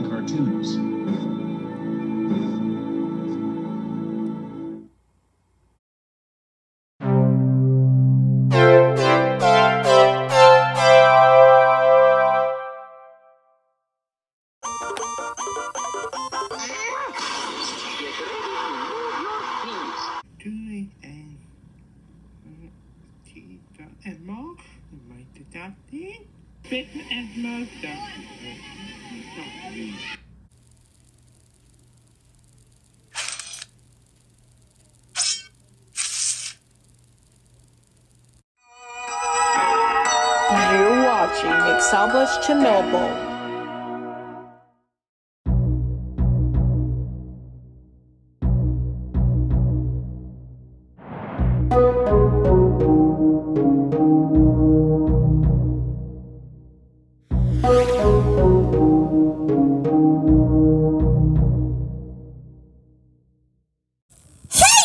Cartoons. And more, might adopt it, fit and more You're watching Examples Chernobyl.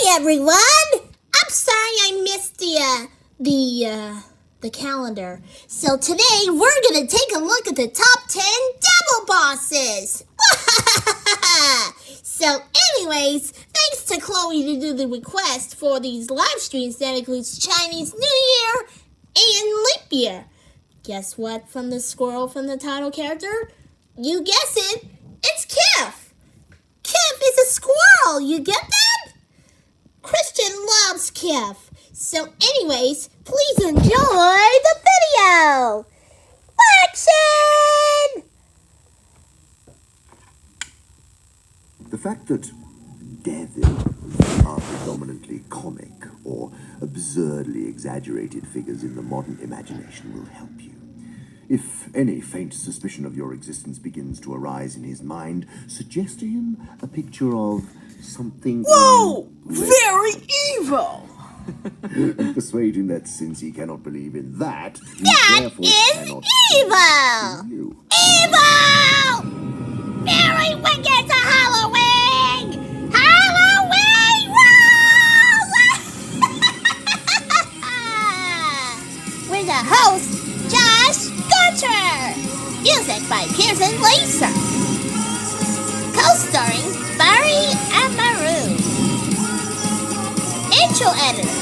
Everyone! I'm sorry I missed the calendar. So today we're gonna take a look at the top 10 devil bosses. So anyways, thanks to Chloe to do the request for these live streams that includes Chinese New Year and Leap Year. Guess what from the squirrel from the title character? You guess it, it's Kif. Kif is a squirrel, you get that? Kristian loves Kif. So anyways, please enjoy the video. Action! The fact that devils are predominantly comic or absurdly exaggerated figures in the modern imagination will help you. If any faint suspicion of your existence begins to arise in his mind, suggest to him a picture of something... Whoa! Very evil! Persuade him that since he cannot believe in that, he That therefore is cannot evil! believe in you. Evil! Very wicked to Halloween! Halloween rules! We're the host, Josh Gunter. Music by Pearson Laser. Co-starring Barry and Maru. Intro editor.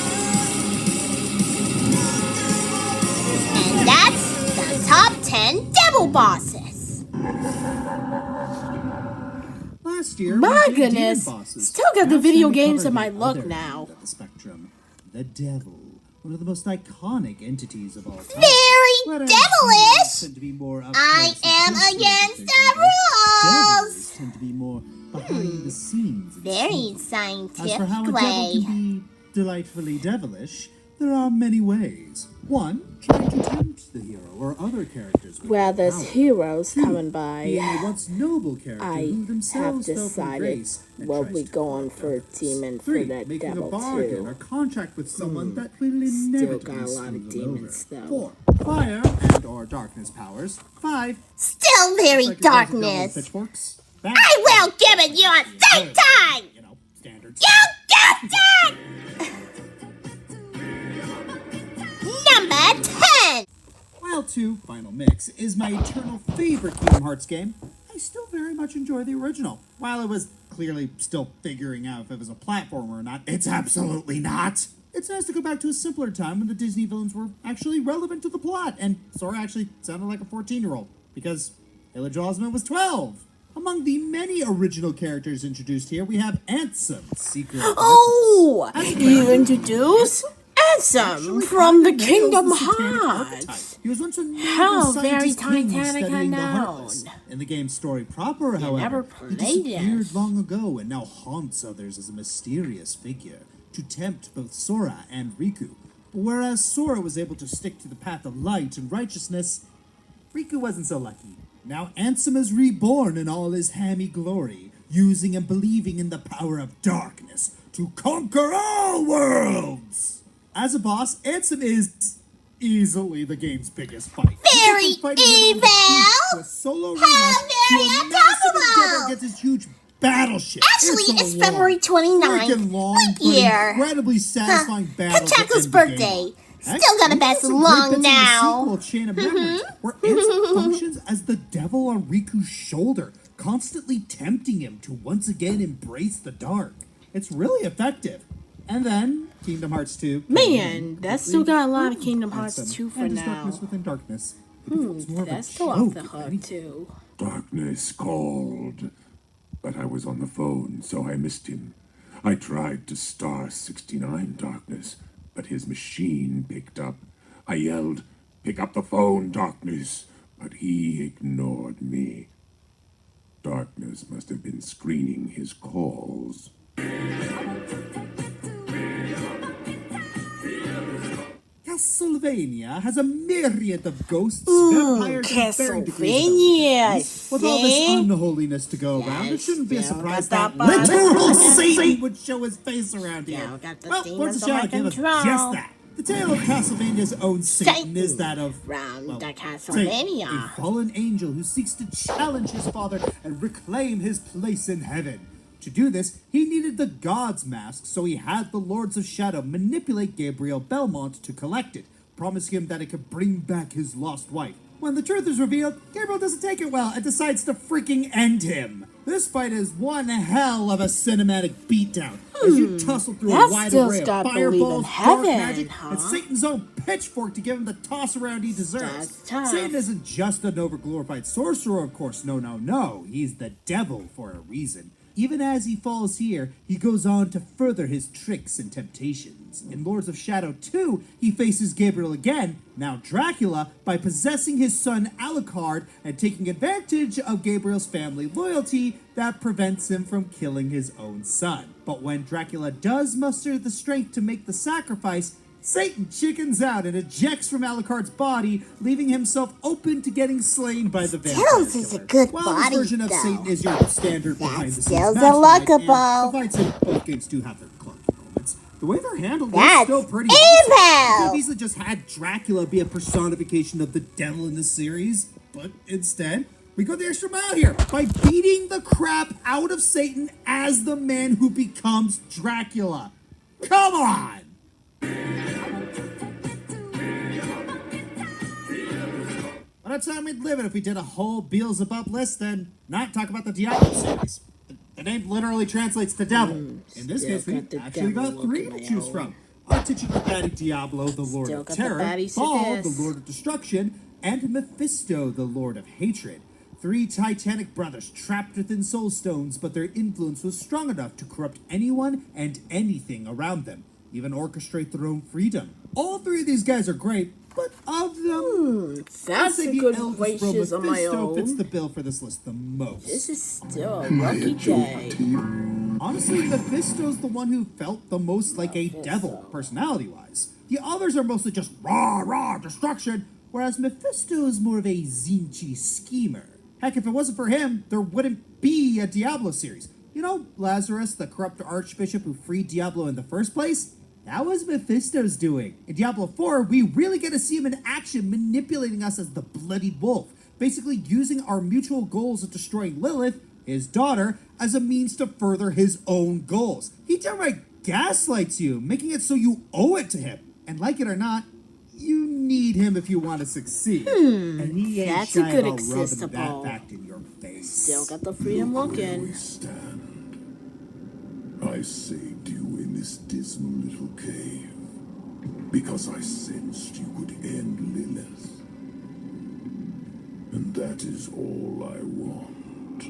And that's the top 10 devil bosses. Last year, My we did goodness, demon bosses. still got the Last video time we games covered in my the look other now. end of the spectrum, the devil, one of the most iconic entities of all time. Very Whereas devilish! tend to be more up I close and am personal against with the devils rules! tend to be more behind the scenes. and Very sneaky. As scientific for how a devil way. can be delightfully devilish, there are many ways. One, trying to tempt the hero or other characters with Well, their there's power. heroes Two, coming by. being a once noble character I who have themselves fell from decided grace and we'll tries be to going corrupt for a others. demon for Three, that making devil a bargain too. or contract with someone that will Still inevitably got a lot of screw them demons over. though. 4, fire and or darkness powers. 5, Still very like a bunch of devil darkness. pitchchforks. I will give it you a same time! You know, standards. You get it! Number 10! While 2, Final Mix, is my eternal favorite Kingdom Hearts game, I still very much enjoy the original. While it was clearly still figuring out if it was a platformer or not, it's absolutely not! It's nice to go back to a simpler time when the Disney villains were actually relevant to the plot, and Sora actually sounded like a 14-year-old, because Village Osmond was 12. Among the many original characters introduced here, we have Ansem, Secret Oh! As a You character, introduced Ansem from the Kingdom Hearts. He was once a How noble very scientist king Titanic studying the unknown. Heartless. In the game's story proper, however, never he played it. disappeared long ago and now haunts others as a mysterious figure to tempt both Sora and Riku. Whereas Sora was able to stick to the path of light and righteousness, Riku wasn't so lucky. Now Ansem is reborn in all his hammy glory, using and believing in the power of darkness to conquer all worlds! As a boss, Ansem is easily the game's biggest fight. Very evil! To a solo How rematch, to very a massive endeavor uncomfortable! against his huge battleship. Actually, it's a February 29th. freaking long, Leap but year. incredibly satisfying battle. Taco's to end the game birthday. on. Still gotta we pass got some along great bits in the now. sequel, Chain of Memories, where Ansem functions as the devil on Riku's shoulder, constantly tempting him to once again embrace the dark. It's really effective. And then Kingdom Hearts 2. Man, that's still got a lot of Kingdom Hearts Ansem 2 for and his now. Darkness Within Darkness. It becomes more of a That's still off the joke, hook right? too. Darkness called, but I was on the phone, so I missed him. I tried to star 69 Darkness, but his machine picked up. I yelled, "Pick up the phone, Darkness," but he ignored me. Darkness must have been screening his calls. Castlevania has a myriad of ghosts, vampires, and varying degrees of Castlevania. elveness. With all this see? unholiness to go around, it shouldn't be a still surprise got that that literal Satan would show his face around here. Still got the Well, demons Lords of under Shadow gave us control. just that. The tale of Castlevania's own Satan is that of Round the Satan, Castlevania. a fallen angel who seeks to challenge his father and reclaim his place in heaven. To do this, he needed the God's Mask, so he had the Lords of Shadow manipulate Gabriel Belmont to collect it, promising him that it could bring back his lost wife. When the truth is revealed, Gabriel doesn't take it well and decides to freaking end him. This fight is one hell of a cinematic beatdown as you tussle through a That wide still's array of got believe in fireballs, dark heaven, magic, huh? and Satan's own pitchfork to give him the toss around he deserves. That's tough. Satan isn't just an overglorified sorcerer, of course. No. He's the devil for a reason. Even as he falls here, he goes on to further his tricks and temptations. In Lords of Shadow 2, he faces Gabriel again, now Dracula, by possessing his son Alucard and taking advantage of Gabriel's family loyalty that prevents him from killing his own son. But when Dracula does muster the strength to make the sacrifice, Satan chickens out and ejects from Alucard's body, leaving himself open to getting slain by the vampire Tails is a killer. good While body, this version of though. Satan is your standard behind-the-scenes Tails a mastermind, and lockable. the fights in both games do have their clunky moments. The way they're handled is That's still pretty evil! awesome. You could have easily just had Dracula be a personification of the devil in the series, but instead, we go the extra mile here by beating the crap out of Satan as the man who becomes Dracula. Come on! What a time we'd live in if we did a whole Beelzebub list and not talk about the Diablo series. The name literally translates to devil. In this case, we got the actually got devil three look to in choose my from. Our titular baddie Diablo, the Lord Still of got the Terror, baddies to Baal, the diss. Lord of Destruction, and Mephisto, the Lord of Hatred. Three Titanic brothers trapped within soul stones, but their influence was strong enough to corrupt anyone and anything around them, even orchestrate their own freedom. All three of these guys are great, but of them, That's I a think good the eldest gracious bro on my Mephisto fits own. the bill for this list the most. This is still a lucky day. Honestly, Mephisto's the one who felt the most like a devil, personality-wise. The others are mostly just rah, destruction, whereas Mephisto is more of a Zinchi schemer. Heck, if it wasn't for him, there wouldn't be a Diablo series. You know, Lazarus, the corrupt archbishop who freed Diablo in the first place? That was Mephisto's doing. In Diablo 4, we really get to see him in action manipulating us as the Bloodied Wolf, basically using our mutual goals of destroying Lilith, his daughter, as a means to further his own goals. He downright gaslights you, making it so you owe it to him. And like it or not, you need him if you want to succeed. And he ain't That's a shy good about rubbing accessible. that fact in your face. Still got the freedom looking. We stand. I saved you in this dismal little cave because I sensed you could end Lilith. And that is all I want.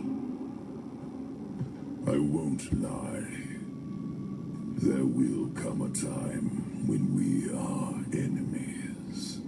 I won't lie. There will come a time when we are enemies.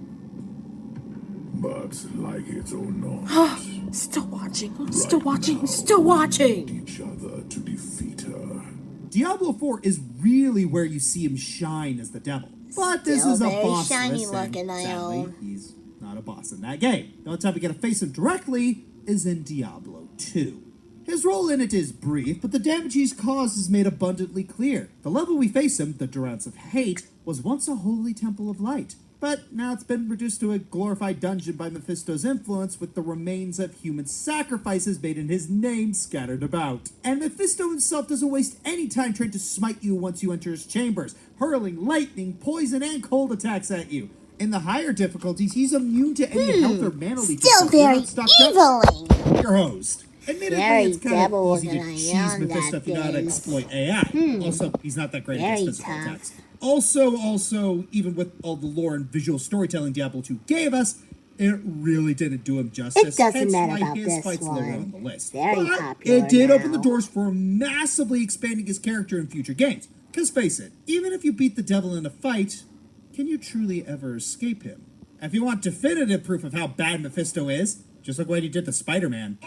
But like it or not, Still watching. I'm right still watching. now, Still we watching. need each other to defeat her. Diablo 4 is really where you see him shine as the devil. But this Still is a very boss shiny list, and looking, I sadly, own. he's not a boss in that game. The only time we get to face him directly is in Diablo 2. His role in it is brief, but the damage he's caused is made abundantly clear. The level we face him, the Durance of Hate, was once a holy temple of light. but now it's been reduced to a glorified dungeon by Mephisto's influence, with the remains of human sacrifices made in his name scattered about. And Mephisto himself doesn't waste any time trying to smite you once you enter his chambers, hurling lightning, poison, and cold attacks at you. In the higher difficulties, he's immune to any health or mana leak. Still very eviling. Your host. Admittedly, Very it's kind of devil easy to looking cheese on Mephisto that if you know how to face. exploit AI. Also, he's not that great Very against physical tough. attacks. Also, even with all the lore and visual storytelling Diablo 2 gave us, it really didn't do him justice. It doesn't hence matter why about his this fight's lower one. on the list. Very But popular it did open the now. doors for massively expanding his character in future games. Because face it, even if you beat the devil in a fight, can you truly ever escape him? If you want definitive proof of how bad Mephisto is, just look what he did to Spider-Man.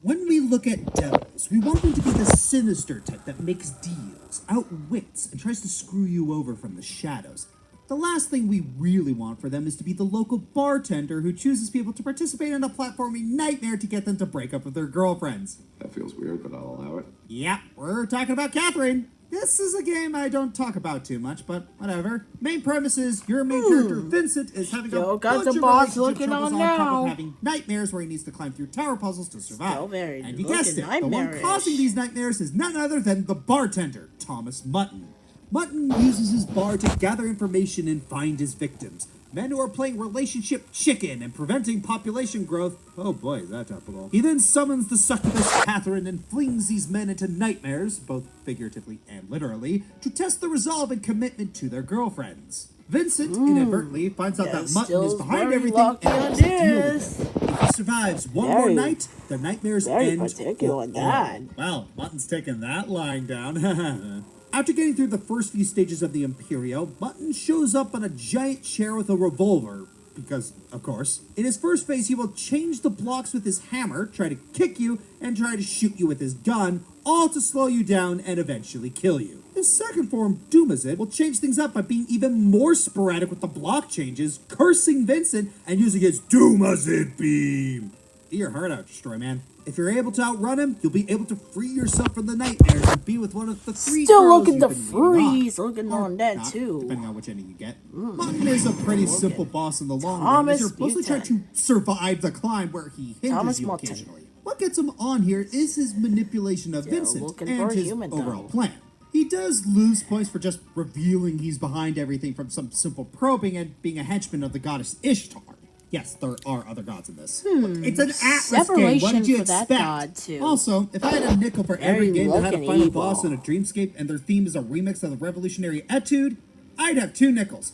When we look at devils, we want them to be the sinister type that makes deals, outwits, and tries to screw you over from the shadows. The last thing we really want for them is to be the local bartender who chooses people to participate in a platforming nightmare to get them to break up with their girlfriends. That feels weird, but I'll allow it. Yeah, we're talking about Catherine. This is a game I don't talk about too much, but whatever. Main premise is your main character, Vincent, is having Yo, a got bunch the of boss relationship looking troubles on top now. of having nightmares where he needs to climb through tower puzzles to survive. Still very And you guessed it, looking the one nightmarish. causing these nightmares is none other than the bartender, Thomas Mutton. Mutton uses his bar to gather information and find his victims. Men who are playing relationship chicken and preventing population growth. Oh boy, is that topical. He then summons the succubus Catherine and flings these men into nightmares, both figuratively and literally, to test the resolve and commitment to their girlfriends. Vincent inadvertently finds out that Mutton is Still's behind very everything lucky and on has to deal this. with it. If he survives one more Very- night, the nightmares very end particular on for all. that. Well, Mutton's taking that line down. After getting through the first few stages of the Imperio, Mutton shows up on a giant chair with a revolver, because, of course. In his first phase, he will change the blocks with his hammer, try to kick you, and try to shoot you with his gun, all to slow you down and eventually kill you. His second form, Doomazid, will change things up by being even more sporadic with the block changes, cursing Vincent, and using his Doomazid beam. Get your heart out, Destroy Man. If you're able to outrun him, you'll be able to free yourself from the nightmares and be with one of the three Still girls looking you've to been leading on. freeze, looking Or on that not, too. depending on which ending you get. Mutton is a pretty simple boss in the long run, Thomas as you're mostly trying to survive the climb where he hinders Thomas you Mutton. occasionally. What gets him on here is his manipulation of Still Vincent looking and for a his human, overall though. plan. He does lose points for just revealing he's behind everything from some simple probing and being a henchman of the goddess Ishtar. Yes, there are other gods in this. Look, it's an Atlas game. What Separation did you for that expect? god, too. Also, if I had a nickel for every Very game that had a looking final evil. boss and a dreamscape and their theme is a remix of the Revolutionary Etude, I'd have 2 nickels.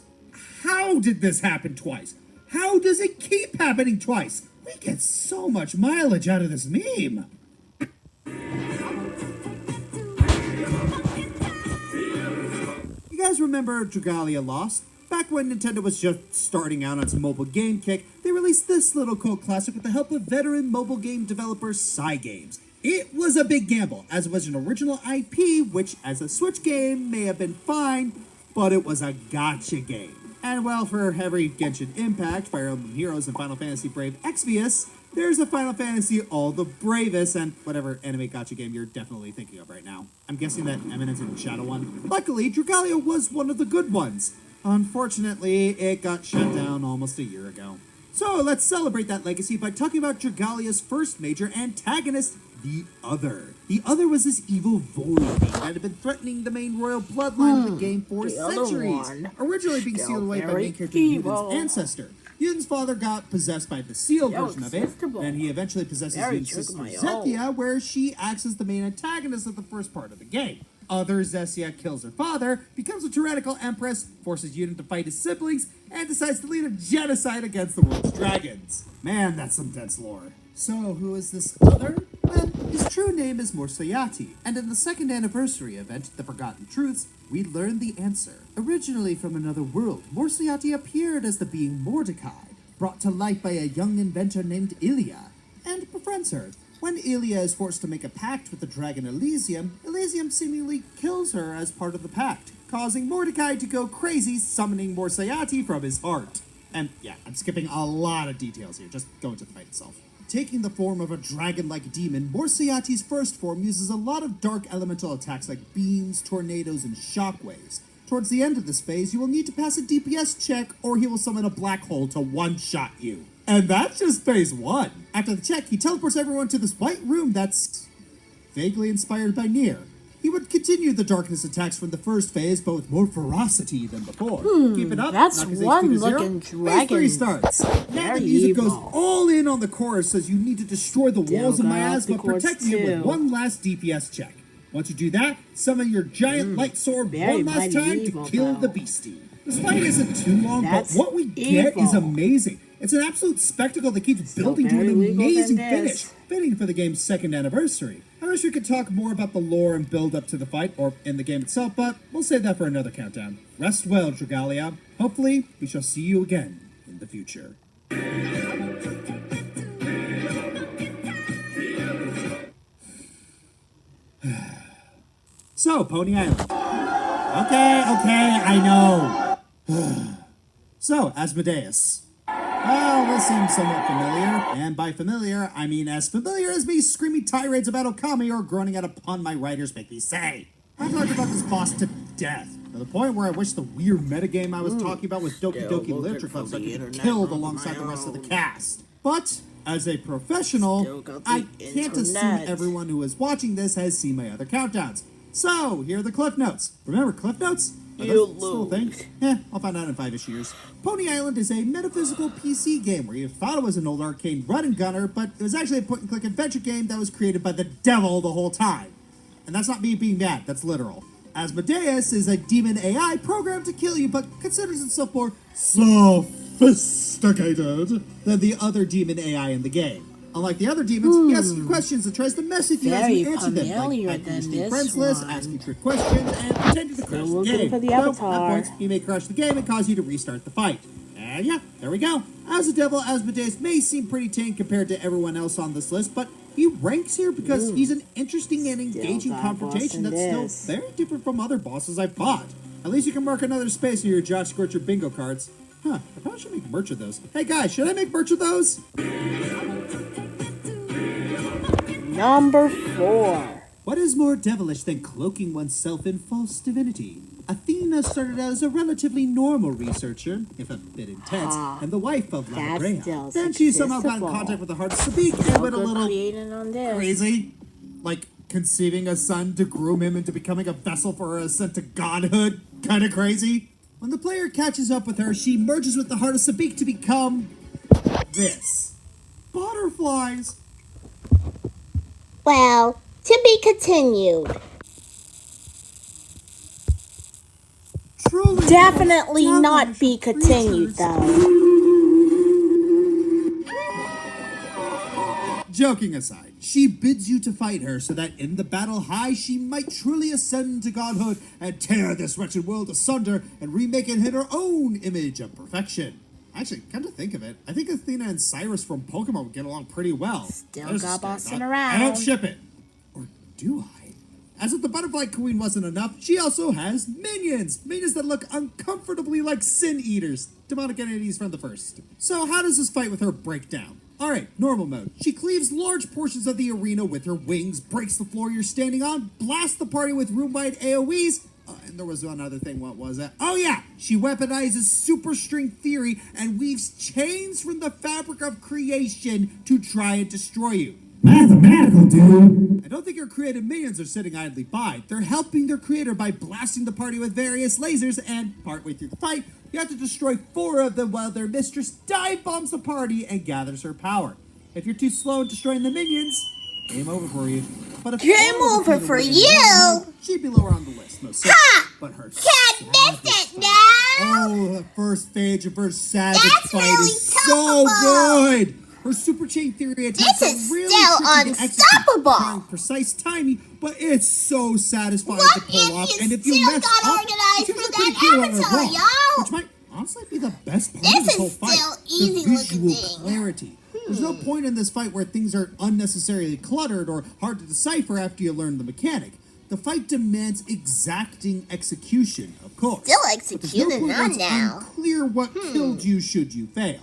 How did this happen twice? How does it keep happening twice? We get so much mileage out of this meme. You guys remember Dragalia Lost? Back when Nintendo was just starting out on its mobile game kick, they released this little cult classic with the help of veteran mobile game developer Cygames. It was a big gamble, as it was an original IP, which as a Switch game may have been fine, but it was a gotcha game. And well, for every Genshin Impact, Fire Emblem Heroes, and Final Fantasy Brave Exvius, there's a Final Fantasy All the Bravest, and whatever anime gotcha game you're definitely thinking of right now. I'm guessing that Eminence and Shadow one. Luckily, Dragalia was one of the good ones. Unfortunately, it got shut down almost a year ago. So let's celebrate that legacy by talking about Dragalia's first major antagonist, the Other. The Other was this evil void being that had been threatening the main royal bloodline of the game for the other centuries. one. Originally being Still sealed away by very main character evil. Yuden's ancestor. Yuden's father got possessed by the sealed Yo, version of it, acceptable. and he eventually possesses Very Yuden's sister tricky, my Zethia, where she acts as the main antagonist of the first part of the game. Other Zethia kills her father, becomes a tyrannical empress, forces Yuden to fight his siblings, and decides to lead a genocide against the world's dragons. Man, that's some dense lore. So, who is this Other? Well, his true name is Morsayati, and in the second anniversary event, The Forgotten Truths, we learn the answer. Originally from another world, Morsayati appeared as the being Mordecai, brought to life by a young inventor named Ilya, and befriends her. When Ilya is forced to make a pact with the dragon Elysium, Elysium seemingly kills her as part of the pact, causing Mordecai to go crazy, summoning Morsayati from his heart. And yeah, I'm skipping a lot of details here, just go into the fight itself. taking the form of a dragon-like demon, Morsiati's first form uses a lot of dark elemental attacks like beams, tornadoes, and shockwaves. Towards the end of this phase, you will need to pass a DPS check, or he will summon a black hole to one-shot you. And that's just phase 1. After the check, he teleports everyone to this white room that's vaguely inspired by Nier. He would continue the darkness attacks from the first phase, but with more ferocity than before. Keep it up. That's knock his HP one to 0. looking Phase dragon. 3 starts. Now Very the music evil. goes all in on the chorus, says you need to destroy the walls of got off miasma, the chords protecting it with too. one last DPS check. Once you do that, summon your giant light sword very one last time medieval, to kill though. the beastie. This fight isn't too long, That's but what we get is evil. amazing. It's an absolute spectacle that keeps building to very an legal amazing than finish, this. fitting for the game's 2nd anniversary. I wish we could talk more about the lore and build up to the fight, or in the game itself, but we'll save that for another countdown. Rest well, Dragalia. Hopefully, we shall see you again in the future. So, Pony Island. Okay, I know. So, Asmodeus. Well, this seems somewhat familiar, and by familiar, I mean as familiar as me screaming tirades about Okami or groaning at a pun my writers make me say. I've talked about this boss to death, to the point where I wish the weird metagame I was talking about with Doki Still Doki looking Literature for Club so I the could be internet killed on alongside my the rest of the own. cast. But, as a professional, Still got the I can't assume internet. everyone who is watching this has seen my other countdowns. So, here are the Cliff Notes. Remember Cliff Notes? Are You those still a thing? I'll find out in 5-ish years. Pony Island is a metaphysical PC game where you thought it was an old arcade run-and-gunner, but it was actually a point-and-click adventure game that was created by the devil the whole time. And that's not me being mad, that's literal. Asmodeus is a demon AI programmed to kill you, but considers itself more sophisticated than the other demon AI in the game. Unlike the other demons, he asks you questions and tries to mess with you as Very you answer them, familiar like than hacking your this friends list, one. asking trick questions, and pretending to crash the looking game. for the So, at avatar. points, he may crash the game and cause you to restart the fight. And yeah, there we go. As a devil, Asmodeus may seem pretty tame compared to everyone else on this list, but he ranks here because he's an interesting and engaging got confrontation boss that's in still this. very different from other bosses I've fought. At least you can mark another space in your Josh Scorcher bingo cards. I probably should make merch of those. Hey guys, should I make merch of those? Number 4. What is more devilish than cloaking oneself in false divinity? Athena started out as a relatively normal researcher, if a bit intense, and the wife of That's Labrea. still Then she somehow got in successful. contact with the heart of Sabik and So went a good little creating on this. crazy. Like conceiving a son to groom him into becoming a vessel for her ascent to godhood. Kind of crazy. When the player catches up with her, she merges with the heart of Sabik to become this. Butterflies. Well, to be continued. Truly Definitely devilish not be continued, creatures. though. Joking aside, she bids you to fight her so that in the battle high she might truly ascend to godhood and tear this wretched world asunder and remake it in her own image of perfection. Actually, come to think of it, I think Athena and Cyrus from Pokemon would get along pretty well. Still There's a got stand bossing up. around. I don't ship it. Or do I? As if the Butterfly Queen wasn't enough, she also has minions! Minions that look uncomfortably like sin eaters. Demonic entities from the first. So how does this fight with her break down? Alright, normal mode. She cleaves large portions of the arena with her wings, breaks the floor you're standing on, blasts the party with room-wide AoEs, and there was one other thing, what was it? Oh yeah! She weaponizes super string theory and weaves chains from the fabric of creation to try and destroy you. Mathematical, dude! I don't think her creative minions are sitting idly by. They're helping their creator by blasting the party with various lasers, and partway through the fight, you have to destroy 4 of them while their mistress dive bombs the party and gathers her power. If you're too slow in destroying the minions, game over for you. But if Game all of the over for minions you? were mode, she'd be lower on the list, no certainly. But her Can't miss savage it fight- now! Oh, the first stage of her savage That's fight really is so tough. good! Her super chain theory attacks This is are really still tricky to execute, unstoppable. requiring precise timing, but it's so satisfying What to pull if off. you And if you still mess got up, organized you for feel that pretty cool avatar, overall, y'all? which might honestly be the best part This of this is whole fight. still The easy-looking visual thing. clarity. There's no point in this fight where things are unnecessarily cluttered or hard to decipher after you learn the mechanic. The fight demands exacting execution, of course. Still But there's no executing point where on it's now. unclear what killed you should you fail.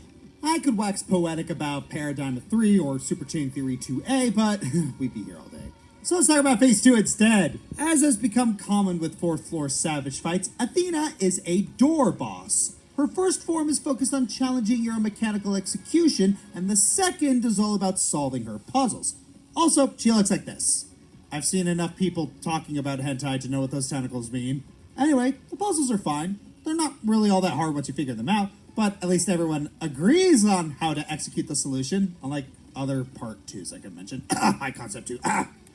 I could wax poetic about Paradigm 3 or Super Chain Theory 2A, but we'd be here all day. So let's talk about Phase 2 instead. As has become common with 4th floor Savage fights, Athena is a door boss. Her first form is focused on challenging your mechanical execution, and the second is all about solving her puzzles. Also, she looks like this. I've seen enough people talking about hentai to know what those tentacles mean. Anyway, the puzzles are fine. They're not really all that hard once you figure them out, but at least everyone agrees on how to execute the solution, unlike other part 2s I could mention. High concept 2.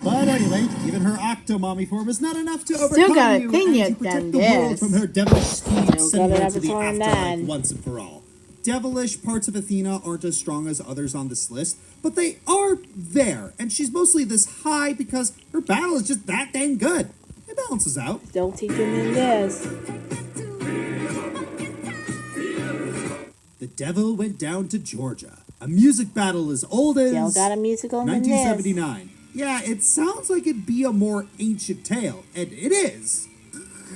But anyway, even her Octomommy form is not enough to overcome got you opinion and to protect than the world this. from her devilish schemes, Still sending got her to the Avatar afterlife 9. once and for all. Devilish parts of Athena aren't as strong as others on this list, but they are there, and she's mostly this high because her battle is just that dang good. It balances out. Still teaching me this. The devil went down to Georgia. A music battle as old as Still got a musical in this. 1979. Yeah, it sounds like it'd be a more ancient tale, and it is.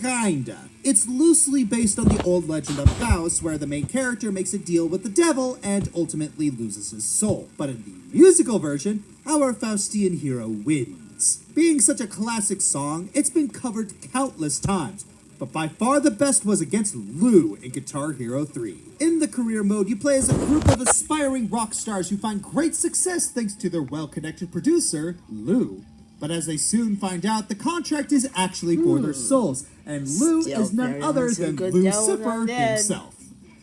Kinda. It's loosely based on the old legend of Faust, where the main character makes a deal with the devil and ultimately loses his soul. But in the musical version, our Faustian hero wins. Being such a classic song, it's been covered countless times. But by far the best was against Lou in Guitar Hero 3. In the career mode, you play as a group of aspiring rock stars who find great success thanks to their well-connected producer, Lou. But as they soon find out, the contract is actually for their souls, and Lou Still is none very other much a than good Lucifer devil undead. himself.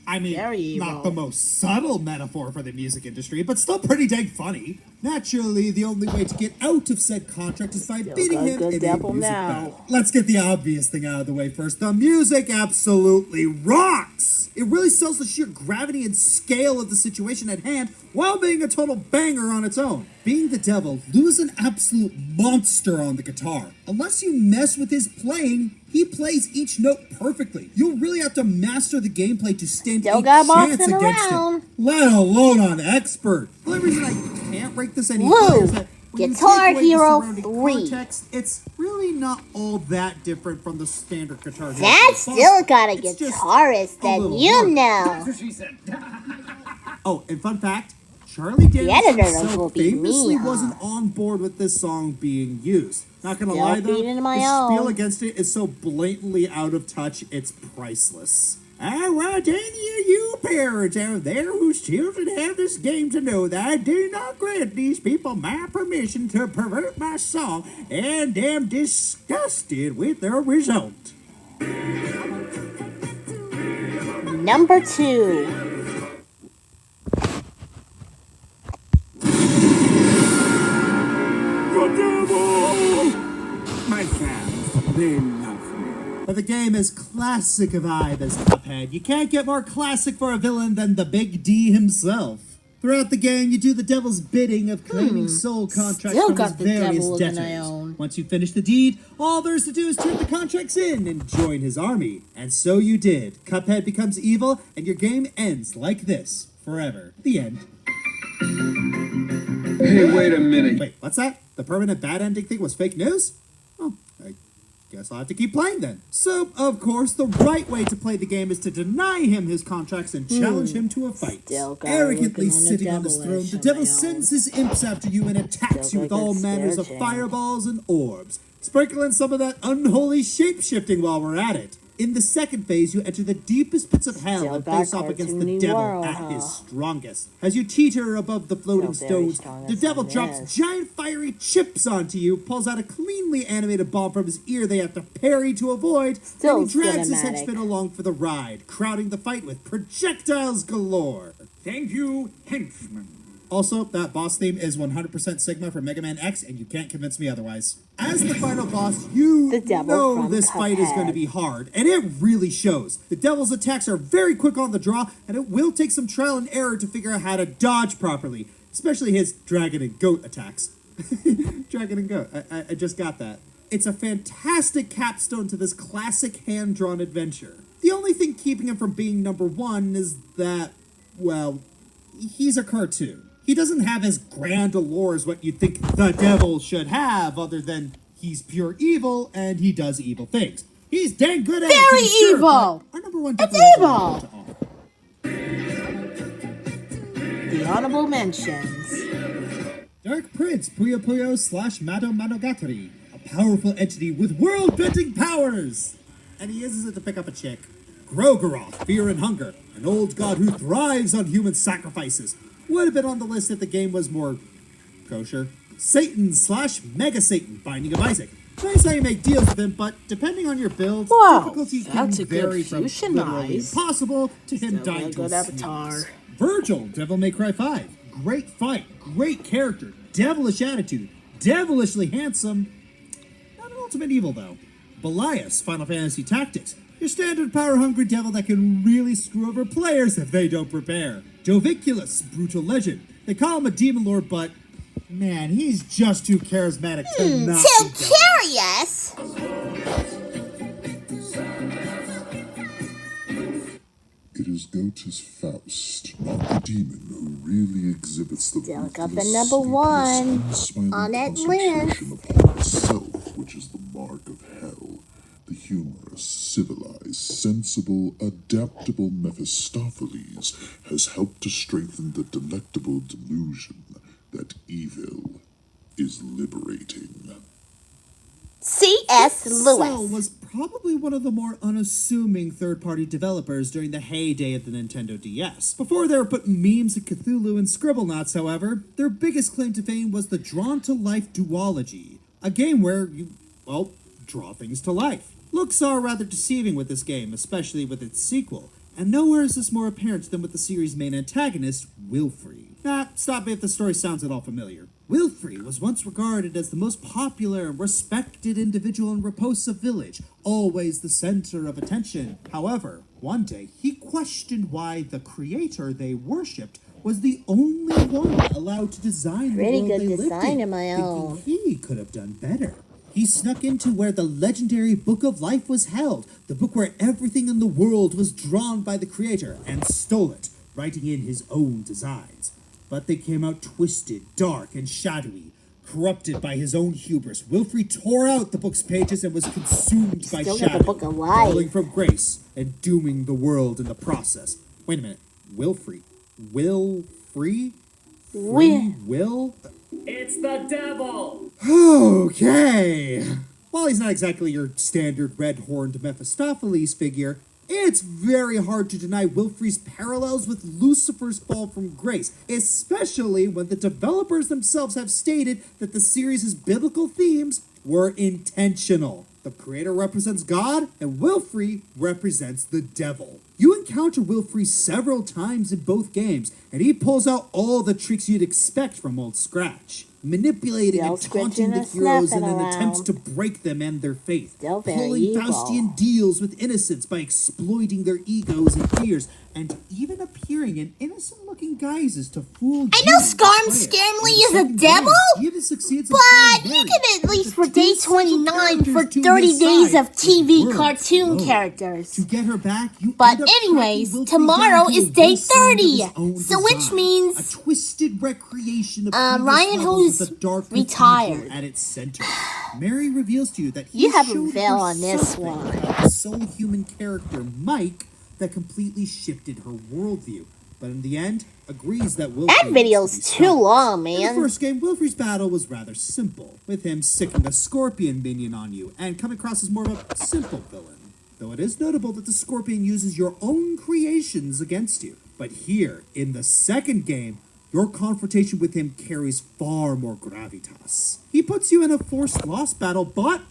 I mean, Very evil. not the most subtle metaphor for the music industry, but still pretty dang funny. Naturally, the only way to get out of said contract is by beating got a him good in a devil music now. battle. Let's get the obvious thing out of the way first. The music absolutely rocks! It really sells the sheer gravity and scale of the situation at hand while being a total banger on its own. Being the devil, Lou is an absolute monster on the guitar. Unless you mess with his playing, he plays each note perfectly. You'll really have to master the gameplay to stand Still a got chance bossing against around. him, let alone on expert. The only reason I can't rate this any Woo! higher is that when you Guitar take away the Hero surrounding 3. context, it's really not all that different from the standard Guitar Hero. That boss still got a It's just guitarist a that little you harder. know. Oh, and fun fact, Charlie Daniels editor himself will be famously me, huh? wasn't on board with this song being used. Not gonna Still lie though, beating my his spiel own. against it is so blatantly out of touch, it's priceless. I want any of you parents out there whose children have this game to know that I do not grant these people my permission to pervert my song and am disgusted with the result. Number 2. The devil! My fans, they love me. But the game is classic a vibe as Cuphead. You can't get more classic for a villain than the Big D himself. Throughout the game, you do the devil's bidding of claiming soul contracts Still from got his the various devil looking debtors. I own. Once you finish the deed, all there's to do is turn the contracts in and join his army. And so you did. Cuphead becomes evil, and your game ends like this. Forever. The end. Hey, wait a minute. Wait, what's that? The permanent bad ending thing was fake news? Oh, I guess I'll have to keep playing then. So, of course, the right way to play the game is to deny him his contracts and challenge him to a fight. Still got Arrogantly looking on the sitting on his throne, devilish the on devil my sends his imps after you and attacks Still you with got all that manners of spare fireballs and orbs. Sprinkle in some of that unholy shape-shifting while we're at it. In the second phase, you enter the deepest pits of hell Still and got face off against the cartoony devil world, at huh? his strongest. As you teeter above the floating Still very stones, strong the as devil it drops is. giant fiery chips onto you, pulls out a cleanly animated bomb from his ear they have to parry to avoid, Still and he drags his cinematic. henchmen along for the ride, crowding the fight with projectiles galore. Thank you, henchman. Also, that boss theme is 100% Sigma from Mega Man X, and you can't convince me otherwise. As the final boss, you The devil know from this fight is going to Cuphead. be hard, and it really shows. The devil's attacks are very quick on the draw, and it will take some trial and error to figure out how to dodge properly, especially his dragon and goat attacks. Dragon and goat, I just got that. It's a fantastic capstone to this classic hand-drawn adventure. The only thing keeping him from being number 1 is that, well, he's a cartoon. He doesn't have as grand a lore as what you'd think the devil should have, other than he's pure evil and he does evil things. He's dang good at it. Very to be sure, evil. but our number 1 It's devil has a evil. lot to offer. the honorable mentions. Dark Prince Puyo Puyo / Mado Monogatari, a powerful entity with world-bending powers! And he uses it to pick up a chick. Grogaroth, Fear and Hunger, an old god who thrives on human sacrifices. Would have been on the list if the game was more kosher. Satan / Mega Satan, Binding of Isaac. Nice how you make deals with him, but depending on your build, Wow, difficulty can that's a good vary from fusion literally eyes. impossible to him Still dying got a to good a avatar. sneeze. Virgil, Devil May Cry 5. Great fight, great character, devilish attitude, devilishly handsome. Not an ultimate evil, though. Belias, Final Fantasy Tactics. Your standard power-hungry devil that can really screw over players if they don't prepare. Joviculus, Brutal Legend. They call him a demon lord, but man, he's just too charismatic to not So be devil. curious. It is Goatus Faust, not the demon, who really exhibits the Still got the ruthless, number one sleepless, unsmiling on that concentration upon the self, which is the mark of hell. The humorous, civilized, sensible, adaptable Mephistopheles has helped to strengthen the delectable delusion that evil is liberating. C.S. Cell Lewis. was probably one of the more unassuming third-party developers during the heyday of the Nintendo DS. Before they were putting memes at Cthulhu and Scribblenauts, however, their biggest claim to fame was the Drawn-to-Life duology, a game where you, well, draw things to life. Looks are rather deceiving with this game, especially with its sequel, and nowhere is this more apparent than with the series' main antagonist, Wilfrey. Stop me if the story sounds at all familiar. Wilfrey was once regarded as the most popular and respected individual in Raposa Village, always the center of attention. However, one day he questioned why the creator they worshipped was the only one allowed to design the Pretty world good they lived design in, of my own. thinking he could have done better. He snuck into where the legendary Book of Life was held, the book where everything in the world was drawn by the creator, and stole it, writing in his own designs. But they came out twisted, dark, and shadowy. Corrupted by his own hubris, Wilfrey tore out the book's pages and was consumed by Still got the shadow, Book of Life. falling from grace and dooming the world in the process. Wait a minute, Wilfrey? Will-free? Free will? It's the devil! Okay. While he's not exactly your standard red-horned Mephistopheles figure, it's very hard to deny Wilfrey's parallels with Lucifer's fall from grace, especially when the developers themselves have stated that the series' biblical themes were intentional. The creator represents God, and Wilfrey represents the devil. You encounter Wilfrey several times in both games, and he pulls out all the tricks you'd expect from Old Scratch. Manipulating Still and taunting the scratching heroes and in an sniffing attempt to around. break them and their faith. Still very Pulling evil. Faustian deals with innocents by exploiting their egos and fears, and even appearing in innocent-looking guises to fool I you, know the Scarm player. Scanley In the is a second devil, game, he even succeeds in but playing you Mary, can at with least the for day two central 29 for characters to 30 his days side of with TV words cartoon alone. characters. To get her back, you But end up anyways, tracking Wilfrey tomorrow down to is a day wasteland of his 30, own so which design. means, a twisted recreation of Ryan, previous levels who's with the dark retired. cathedral at its center. Mary reveals to you that You he have a showed veil her on this something one. about the sole human character Mike that completely shifted her worldview. But in the end, agrees that Wilfrey That video's needs to be too stopped. long, In the man. first game, Wilfrey's battle was rather simple, with him sicking a scorpion minion on you and coming across as more of a simple villain. Though it is notable that the scorpion uses your own creations against you. But here, in the second game, your confrontation with him carries far more gravitas. He puts you in a forced loss battle, but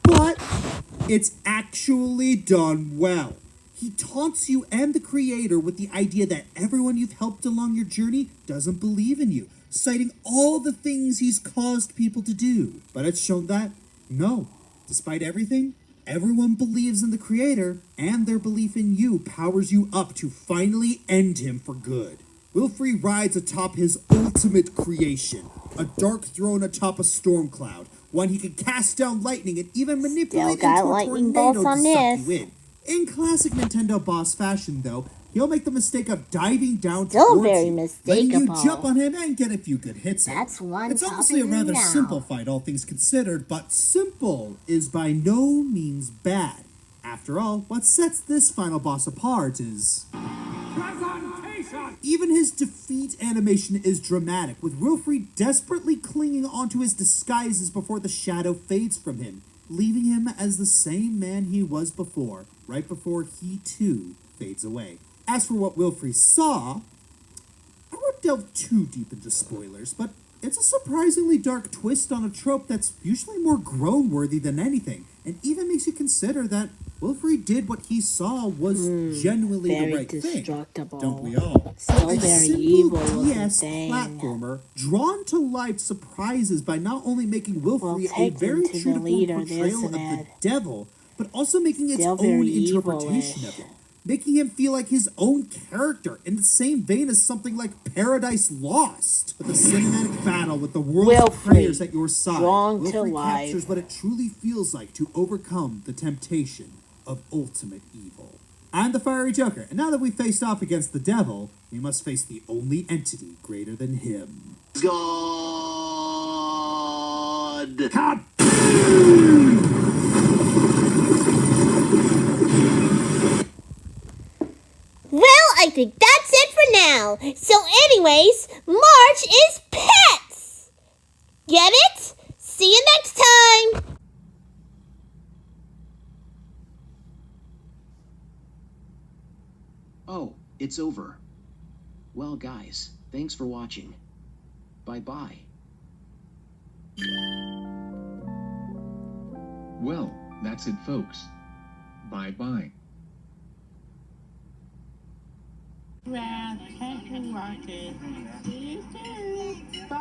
it's actually done well. He taunts you and the creator with the idea that everyone you've helped along your journey doesn't believe in you, citing all the things he's caused people to do. But it's shown that, no, despite everything, everyone believes in the creator, and their belief in you powers you up to finally end him for good. Wilfrey rides atop his ultimate creation, a dark throne atop a storm cloud, one he can cast down lightning and even manipulate got into a lightning tornado bolts to on suck this. you in. In classic Nintendo boss fashion, though, he'll make the mistake of diving down Still towards very you, letting you mistakable. jump on him and get a few good hits in. That's one It's honestly a topic rather now. simple fight, all things considered, but simple is by no means bad. After all, what sets this final boss apart is... Presentation! Even his defeat animation is dramatic, with Wilfrey desperately clinging onto his disguises before the shadow fades from him, leaving him as the same man he was before, right before he too fades away. As for what Wilfrey saw, I won't delve too deep into spoilers, but it's a surprisingly dark twist on a trope that's usually more groan-worthy than anything, and even makes you consider that Wilfrey did what he saw was genuinely the right thing. Don't we all? Still A very simple evil looking DS thing. platformer drawn to life surprises by not only making Wilfrey a take very them to the truthful leader, portrayal of this the and that. devil, but also making its Still own very interpretation evil-ish. of it. Making him feel like his own character in the same vein as something like Paradise Lost. With a cinematic battle with the world's Wilfrey, prayers at your side, drawn to Wilfrey life. captures what it truly feels like to overcome the temptation of ultimate evil. I'm the Fiery Joker, and now that we've faced off against the devil, we must face the only entity greater than him. God! Well, I think that's it for now. So anyways, March is pets! Get it? See you next time! Oh, it's over. Well, guys, thanks for watching. Bye-bye. Well, that's it, folks. Bye-bye. Well, thanks for watching. See you soon. Bye.